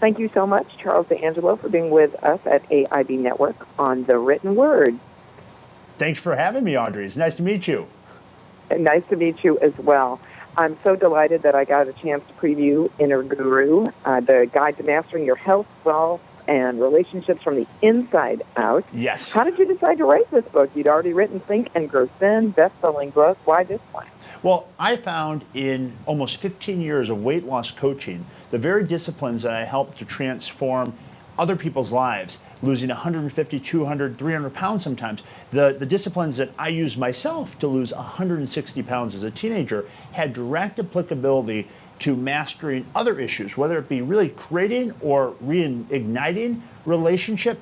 Thank you so much, Charles D'Angelo, for being with us at AIB Network on The Written Word. Thanks for having me, Audrey. It's nice to meet you. And nice to meet you as well. I'm so delighted that I got a chance to preview Inner Guru, the guide to mastering your health, wealth, and relationships from the inside out. Yes. How did you decide to write this book? You'd already written Think and Grow Thin, best-selling book. Why this one? Well, I found in almost 15 years of weight loss coaching, the very disciplines that I helped to transform other people's lives, losing 150, 200, 300 pounds sometimes, the disciplines that I used myself to lose 160 pounds as a teenager had direct applicability to mastering other issues, whether it be really creating or reigniting relationship,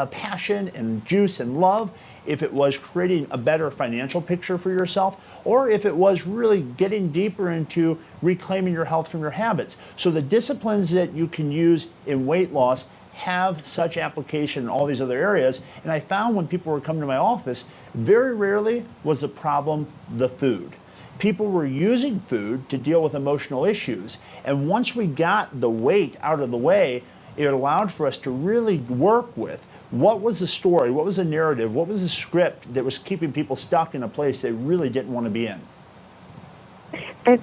passion and juice and love, if it was creating a better financial picture for yourself, or if it was really getting deeper into reclaiming your health from your habits. So the disciplines that you can use in weight loss have such application in all these other areas. And I found when people were coming to my office, very rarely was the problem the food. People were using food to deal with emotional issues. And once we got the weight out of the way, it allowed for us to really work with what was the story, what was the narrative, what was the script that was keeping people stuck in a place they really didn't want to be in.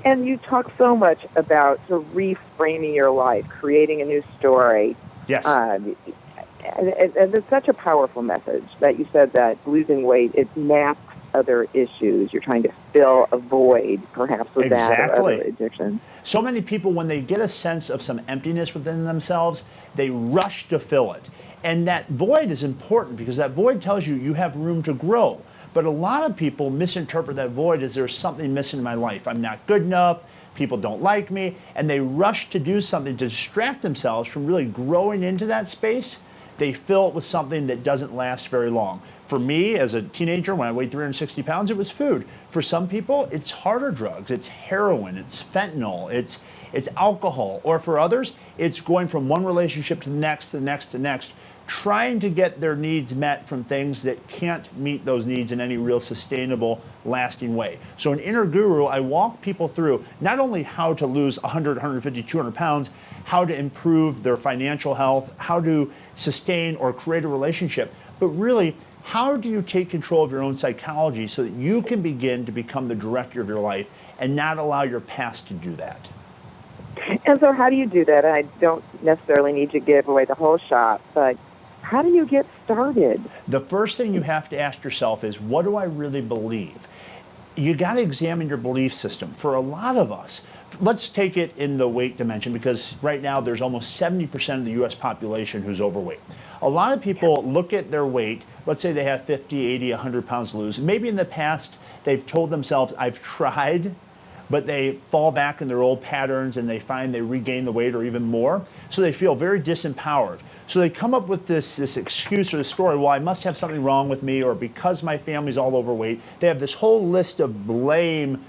And you talk so much about sort of reframing your life, creating a new story. Yes. And it's such a powerful message that you said that losing weight, it masks other issues. You're trying to fill a void, perhaps with that or other addiction. So many people, when they get a sense of some emptiness within themselves, they rush to fill it. And that void is important because that void tells you you have room to grow. But a lot of people misinterpret that void as there's something missing in my life. I'm not good enough. People don't like me. And they rush to do something to distract themselves from really growing into that space. They fill it with something that doesn't last very long. For me, as a teenager, when I weighed 360 pounds, it was food. For some people, it's harder drugs. It's heroin, it's fentanyl, it's alcohol. Or for others, it's going from one relationship to the next, to the next, to the next, trying to get their needs met from things that can't meet those needs in any real sustainable, lasting way. So in Inner Guru, I walk people through not only how to lose 100, 150, 200 pounds, how to improve their financial health, how to sustain or create a relationship, but really, how do you take control of your own psychology so that you can begin to become the director of your life and not allow your past to do that? And so how do you do that? I don't necessarily need to give away the whole shop, but how do you get started? The first thing you have to ask yourself is, what do I really believe? You got to examine your belief system. For a lot of us, let's take it in the weight dimension, because right now there's almost 70% of the U.S. population who's overweight. A lot of people look at their weight, let's say they have 50, 80, 100 pounds to lose. Maybe in the past they've told themselves, I've tried, but they fall back in their old patterns and they find they regain the weight or even more. So they feel very disempowered. So they come up with this excuse or this story, well, I must have something wrong with me, or because my family's all overweight. They have this whole list of blame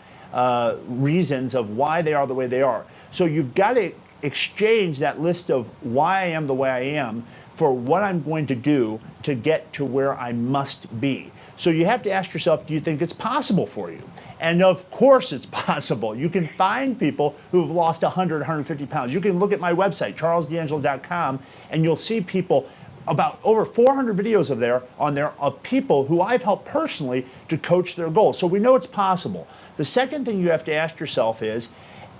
reasons of why they are the way they are. So you've got to exchange that list of why I am the way I am for what I'm going to do to get to where I must be. So you have to ask yourself, do you think it's possible for you? And of course it's possible. You can find people who have lost 100, 150 pounds. You can look at my website, charlesdangelo.com, and you'll see people, about over 400 videos on there of people who I've helped personally to coach their goals. So we know it's possible. The second thing you have to ask yourself is,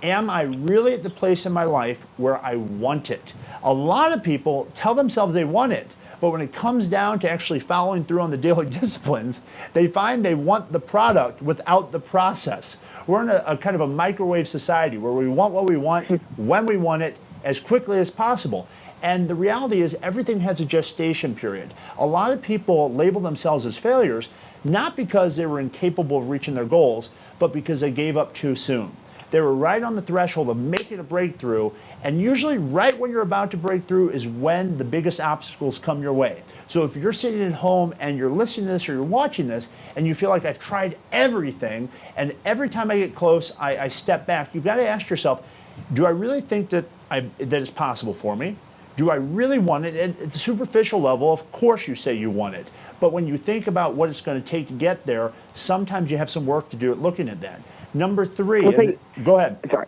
am I really at the place in my life where I want it? A lot of people tell themselves they want it, but when it comes down to actually following through on the daily disciplines, they find they want the product without the process. We're in a kind of a microwave society where we want what we want, when we want it, as quickly as possible. And the reality is everything has a gestation period. A lot of people label themselves as failures, not because they were incapable of reaching their goals, but because they gave up too soon. They were right on the threshold of making a breakthrough, and usually right when you're about to break through is when the biggest obstacles come your way. So if you're sitting at home and you're listening to this or you're watching this and you feel like I've tried everything and every time I get close I step back, you've got to ask yourself, do I really think that it's possible for me? Do I really want it? At the superficial level, of course you say you want it. But when you think about what it's going to take to get there, sometimes you have some work to do at looking at that. Number three, go ahead. Sorry.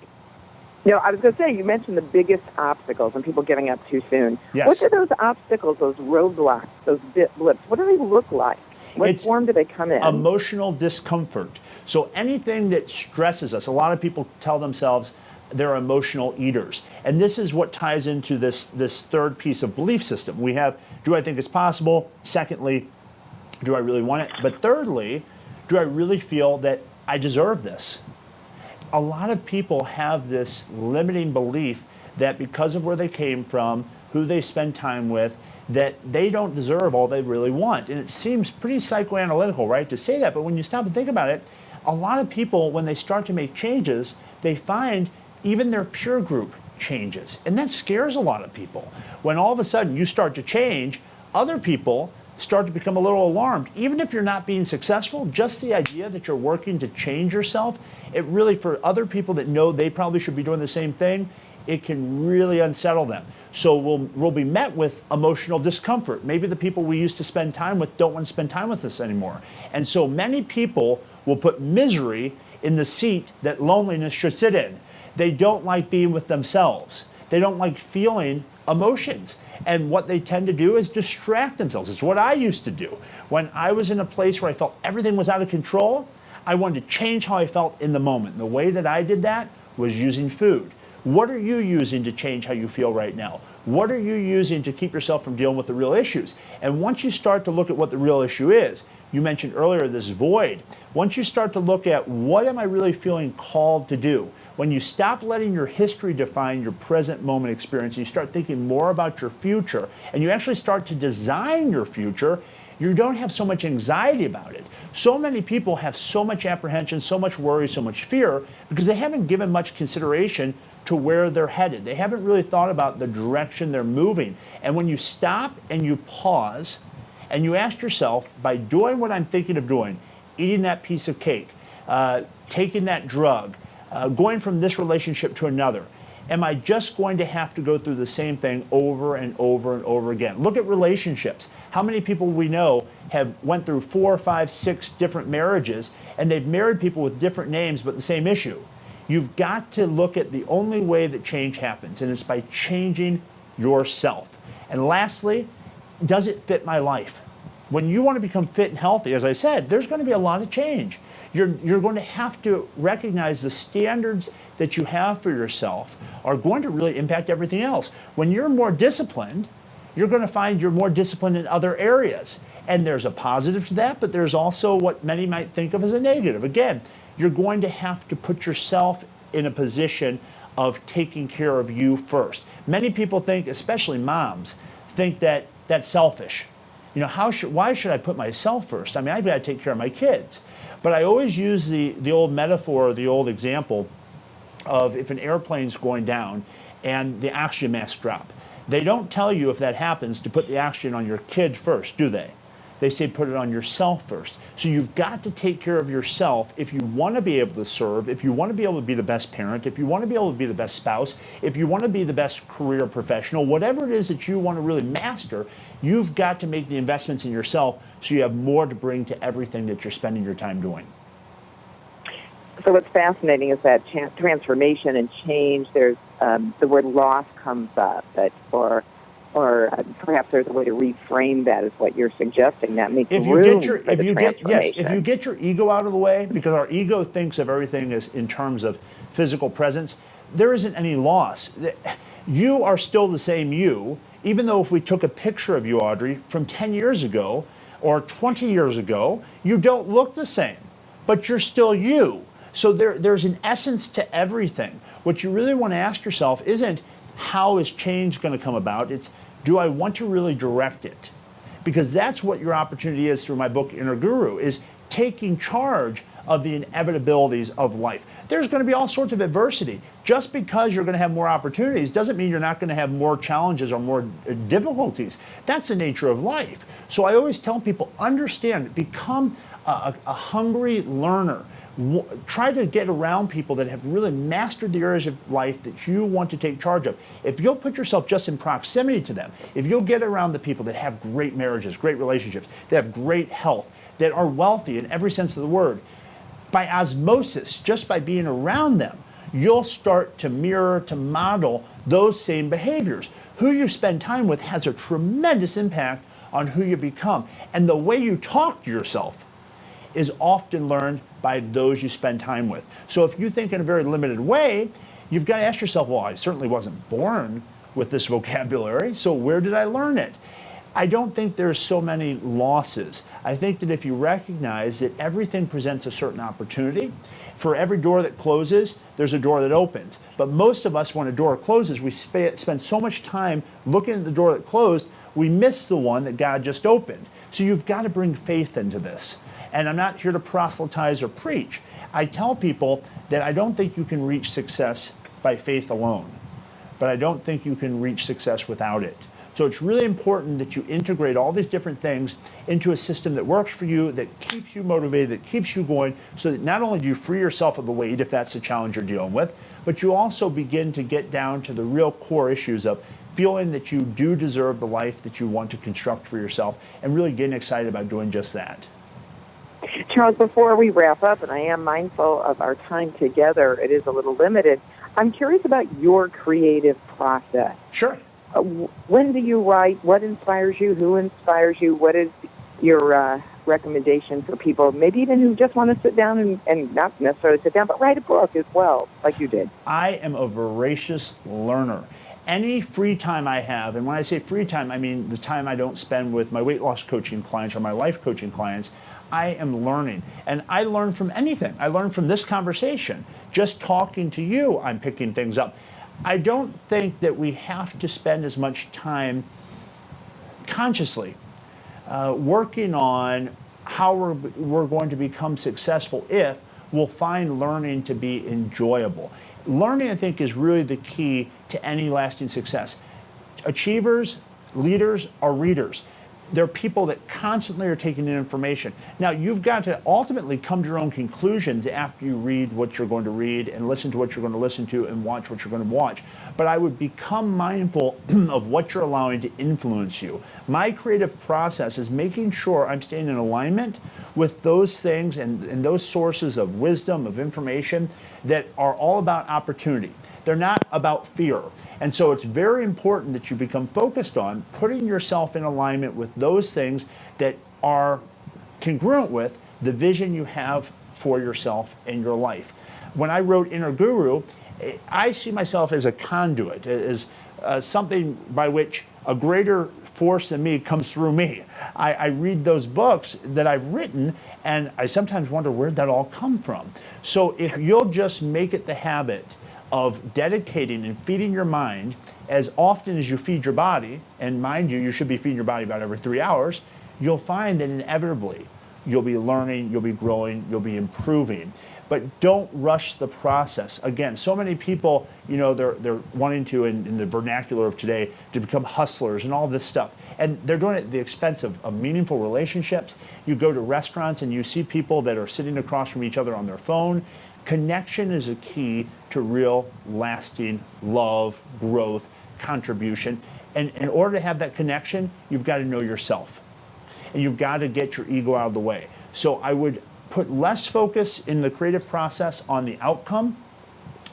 No, I was going to say, you mentioned the biggest obstacles and people giving up too soon. Yes. What do those obstacles, those roadblocks, those blips, what do they look like? What form do they come in? Emotional discomfort. So anything that stresses us, a lot of people tell themselves they're emotional eaters. And this is what ties into this third piece of belief system. We have, do I think it's possible? Secondly, do I really want it? But thirdly, do I really feel that I deserve this? A lot of people have this limiting belief that because of where they came from, who they spend time with, that they don't deserve all they really want. And it seems pretty psychoanalytical, right, to say that. But when you stop and think about it, a lot of people, when they start to make changes, they find even their peer group changes. And that scares a lot of people. When all of a sudden you start to change, other people start to become a little alarmed. Even if you're not being successful, just the idea that you're working to change yourself, it really, for other people that know they probably should be doing the same thing, it can really unsettle them. So we'll be met with emotional discomfort. Maybe the people we used to spend time with don't want to spend time with us anymore. And so many people will put misery in the seat that loneliness should sit in. They don't like being with themselves. They don't like feeling emotions. And what they tend to do is distract themselves. It's what I used to do. When I was in a place where I felt everything was out of control, I wanted to change how I felt in the moment. And the way that I did that was using food. What are you using to change how you feel right now? What are you using to keep yourself from dealing with the real issues? And once you start to look at what the real issue is, you mentioned earlier this void. Once you start to look at what am I really feeling called to do, when you stop letting your history define your present moment experience, you start thinking more about your future, and you actually start to design your future, you don't have so much anxiety about it. So many people have so much apprehension, so much worry, so much fear, because they haven't given much consideration to where they're headed. They haven't really thought about the direction they're moving. And when you stop and you pause and you ask yourself, by doing what I'm thinking of doing, eating that piece of cake, taking that drug, going from this relationship to another, am I just going to have to go through the same thing over and over and over again? Look at relationships. How many people we know have went through 4, 5, 6 different marriages, and they've married people with different names but the same issue? You've got to look at the only way that change happens, and it's by changing yourself. And lastly, does it fit my life? When you want to become fit and healthy, as I said, there's going to be a lot of change. You're going to have to recognize the standards that you have for yourself are going to really impact everything else. When you're more disciplined, you're going to find you're more disciplined in other areas. And there's a positive to that, but there's also what many might think of as a negative. Again, you're going to have to put yourself in a position of taking care of you first. Many people think, especially moms, think that that's selfish. You know, why should I put myself first? I mean, I've got to take care of my kids. But I always use the old metaphor, the old example of if an airplane's going down and the oxygen masks drop. They don't tell you if that happens to put the oxygen on your kid first, do they? They say put it on yourself first. So you've got to take care of yourself if you want to be able to serve, if you want to be able to be the best parent, if you want to be able to be the best spouse, if you want to be the best career professional, whatever it is that you want to really master, you've got to make the investments in yourself so you have more to bring to everything that you're spending your time doing. So what's fascinating is that transformation and change, there's the word loss comes up, or perhaps there's a way to reframe that is what you're suggesting. That makes room for the transformation. If you get your ego out of the way, because our ego thinks of everything as in terms of physical presence, there isn't any loss. You are still the same you, even though if we took a picture of you, Audrey, from 10 years ago or 20 years ago, you don't look the same, but you're still you. So there's an essence to everything. What you really want to ask yourself isn't how is change going to come about, it's do I want to really direct it? Because that's what your opportunity is through my book, Inner Guru, is taking charge of the inevitabilities of life. There's going to be all sorts of adversity. Just because you're going to have more opportunities doesn't mean you're not going to have more challenges or more difficulties. That's the nature of life. So I always tell people, understand, become a hungry learner. Try to get around people that have really mastered the areas of life that you want to take charge of. If you'll put yourself just in proximity to them, if you'll get around the people that have great marriages, great relationships, that have great health, that are wealthy in every sense of the word, by osmosis, just by being around them, you'll start to mirror, to model those same behaviors. Who you spend time with has a tremendous impact on who you become. And the way you talk to yourself is often learned by those you spend time with. So if you think in a very limited way, you've got to ask yourself, well, I certainly wasn't born with this vocabulary, so where did I learn it? I don't think there's so many losses. I think that if you recognize that everything presents a certain opportunity, for every door that closes, there's a door that opens. But most of us, when a door closes, we spend so much time looking at the door that closed, we miss the one that God just opened. So you've got to bring faith into this. And I'm not here to proselytize or preach. I tell people that I don't think you can reach success by faith alone, but I don't think you can reach success without it. So it's really important that you integrate all these different things into a system that works for you, that keeps you motivated, that keeps you going, so that not only do you free yourself of the weight, if that's the challenge you're dealing with, but you also begin to get down to the real core issues of feeling that you do deserve the life that you want to construct for yourself, and really getting excited about doing just that. Charles, before we wrap up, and I am mindful of our time together, it is a little limited, I'm curious about your creative process. Sure. When do you write? What inspires you? Who inspires you? What is your recommendation for people, maybe even who just want to sit down and not necessarily sit down, but write a book as well, like you did? I am a voracious learner. Any free time I have, and when I say free time, I mean the time I don't spend with my weight loss coaching clients or my life coaching clients, I am learning. And I learn from anything. I learn from this conversation. Just talking to you, I'm picking things up. I don't think that we have to spend as much time consciously working on how we're going to become successful if we'll find learning to be enjoyable. Learning, I think, is really the key to any lasting success. Achievers, leaders are readers. They're people that constantly are taking in information. Now, you've got to ultimately come to your own conclusions after you read what you're going to read and listen to what you're going to listen to and watch what you're going to watch. But I would become mindful of what you're allowing to influence you. My creative process is making sure I'm staying in alignment with those things and those sources of wisdom, of information that are all about opportunity. They're not about fear. And so it's very important that you become focused on putting yourself in alignment with those things that are congruent with the vision you have for yourself in your life. When I wrote Inner Guru, I see myself as a conduit, as something by which a greater force than me comes through me. I read those books that I've written, and I sometimes wonder where'd that all come from. So if you'll just make it the habit of dedicating and feeding your mind as often as you feed your body, and mind you, you should be feeding your body about every 3 hours, you'll find that inevitably you'll be learning, you'll be growing, you'll be improving. But don't rush the process. Again, so many people, you know, they're wanting to, in the vernacular of today, to become hustlers and all this stuff. And they're doing it at the expense of meaningful relationships. You go to restaurants and you see people that are sitting across from each other on their phone. Connection is a key to real, lasting love, growth, contribution. And in order to have that connection, you've got to know yourself. And you've got to get your ego out of the way. So I would put less focus in the creative process on the outcome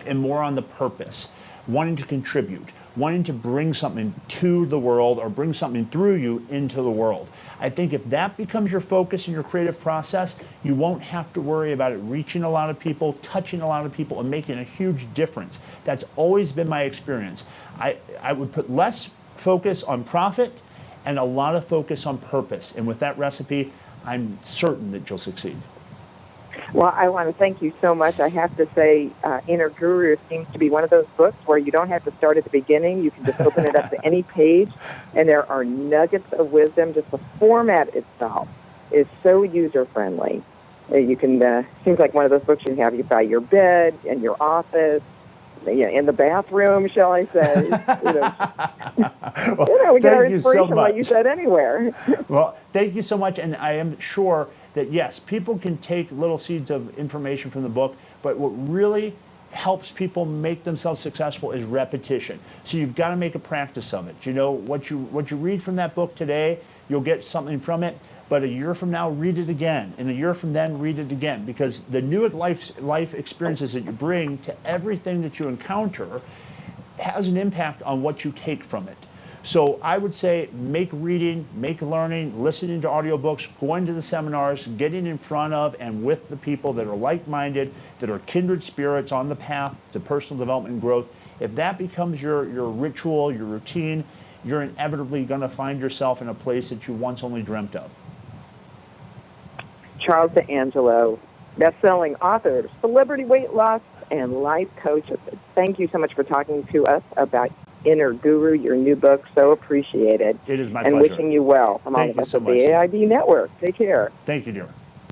and more on the purpose, wanting to contribute, wanting to bring something to the world or bring something through you into the world. I think if that becomes your focus in your creative process, you won't have to worry about it reaching a lot of people, touching a lot of people, and making a huge difference. That's always been my experience. I would put less focus on profit and a lot of focus on purpose. And with that recipe, I'm certain that you'll succeed. Well, I want to thank you so much. I have to say, Inner Guru seems to be one of those books where you don't have to start at the beginning. You can just open it up to any page, and there are nuggets of wisdom. Just the format itself is so user-friendly. You can, seems like one of those books you can have by your bed, in your office, in the bathroom, shall I say. Well, we get our inspiration, so like you said, anywhere. Well, thank you so much, and I am sure that yes, people can take little seeds of information from the book, but what really helps people make themselves successful is repetition. So you've got to make a practice of it. You know, what you read from that book today, you'll get something from it, but a year from now, read it again. And a year from then, read it again. Because the new life experiences that you bring to everything that you encounter has an impact on what you take from it. So I would say make reading, make learning, listening to audiobooks, going to the seminars, getting in front of and with the people that are like-minded, that are kindred spirits on the path to personal development and growth. If that becomes your ritual, your routine, you're inevitably going to find yourself in a place that you once only dreamt of. Charles D'Angelo, best-selling author, celebrity weight loss, and life coach. Thank you so much for talking to us about Inner Guru, your new book. So appreciated. It is my pleasure. And wishing you well from all of us at the AIB Network. Take care. Thank you, dear.